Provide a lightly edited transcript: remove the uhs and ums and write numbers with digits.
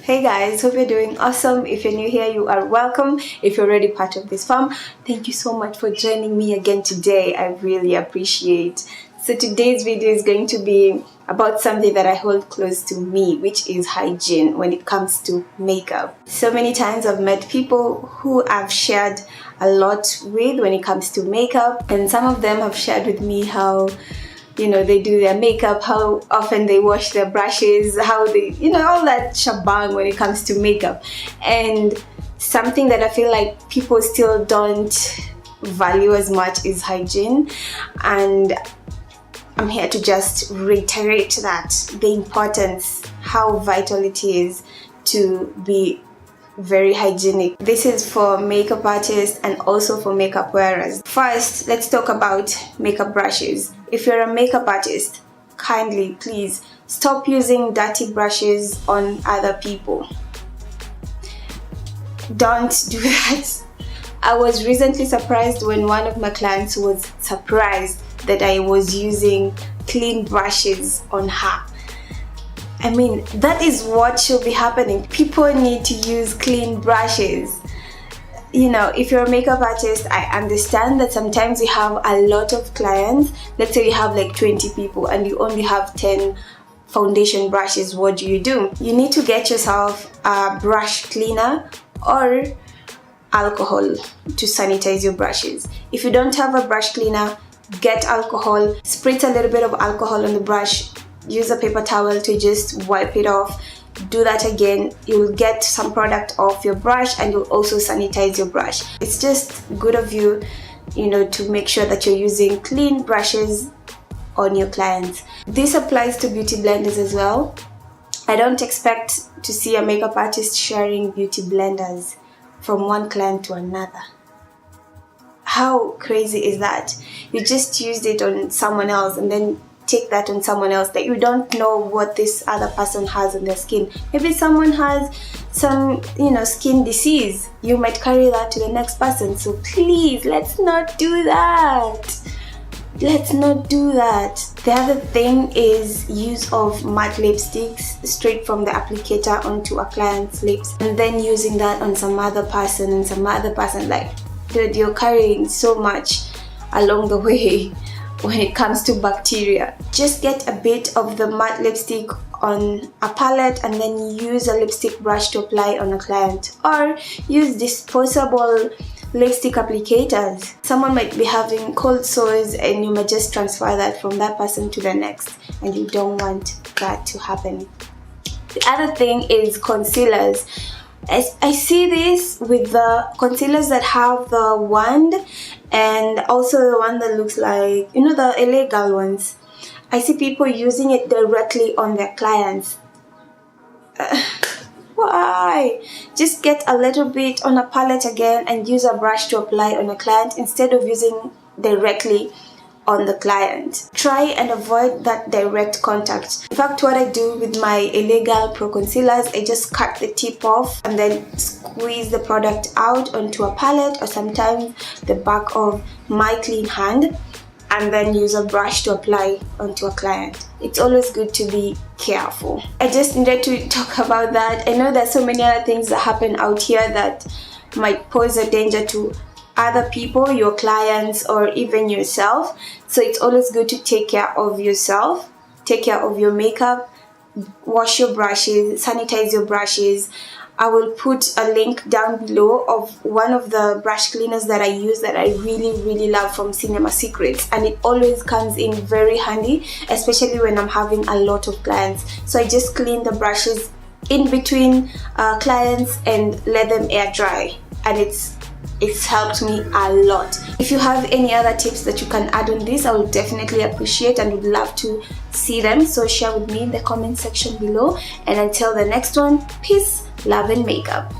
Hey guys, hope you're doing awesome. If you're new here, you are welcome. If you're already part of this fam, thank you so much for joining me again today. I really appreciate. So today's video is going to be about something that I hold close to me, which is hygiene when it comes to makeup. So many times I've met people who I've shared a lot with when it comes to makeup, and some of them have shared with me how they do their makeup, how often they wash their brushes, how they, all that shabang when it comes to makeup. And something that I feel like people still don't value as much is hygiene. And I'm here to just reiterate that, the importance, how vital it is to be very hygienic. This is for makeup artists and also for makeup wearers. First, let's talk about makeup brushes. If you're a makeup artist, kindly please stop using dirty brushes on other people. Don't do that. I was recently surprised when one of my clients was surprised that I was using clean brushes on her. I mean, that is what should be happening. People need to use clean brushes. If you're a makeup artist, I understand that sometimes you have a lot of clients. Let's say you have like 20 people and you only have 10 foundation brushes. What do? You need to get yourself a brush cleaner or alcohol to sanitize your brushes. If you don't have a brush cleaner, get alcohol, spritz a little bit of alcohol on the brush, use a paper towel to just wipe it off. Do that again, you'll get some product off your brush and you'll also sanitize your brush. It's just good of you, to make sure that you're using clean brushes on your clients. This applies to beauty blenders as well. I don't expect to see a makeup artist sharing beauty blenders from one client to another. How crazy is that? You just used it on someone else and then take that on someone else that you don't know what this other person has on their skin. Maybe someone has some skin disease. You might carry that to the next person. So please, let's not do that. Let's not do that. The other thing is use of matte lipsticks straight from the applicator onto a client's lips and then using that on some other person and some other person. Like, dude, you're carrying so much along the way when it comes to bacteria. Just get a bit of the matte lipstick on a palette and then use a lipstick brush to apply on a client, or use disposable lipstick applicators. Someone might be having cold sores and you might just transfer that from that person to the next, and you don't want that to happen. The other thing is concealers. I see this with the concealers that have the wand and also the one that looks like, the LA girl ones. I see people using it directly on their clients. Why? Just get a little bit on a palette again and use a brush to apply on a client instead of using directly on the client. Try and avoid that direct contact. In fact, what I do with my LA Girl Pro Concealers, I just cut the tip off and then squeeze the product out onto a palette or sometimes the back of my clean hand and then use a brush to apply onto a client. It's always good to be careful. I just needed to talk about that. I know there's so many other things that happen out here that might pose a danger to other people, your clients, or even yourself. So it's always good to take care of yourself, take care of your makeup, wash your brushes, sanitize your brushes. I will put a link down below of one of the brush cleaners that I use that I really love from Cinema Secrets, and it always comes in very handy, especially when I'm having a lot of clients. So I just clean the brushes in between clients and let them air dry, and it's helped me a lot. If you have any other tips that you can add on this, I would definitely appreciate and would love to see them. So share with me in the comment section below. And until the next one, peace, love and makeup.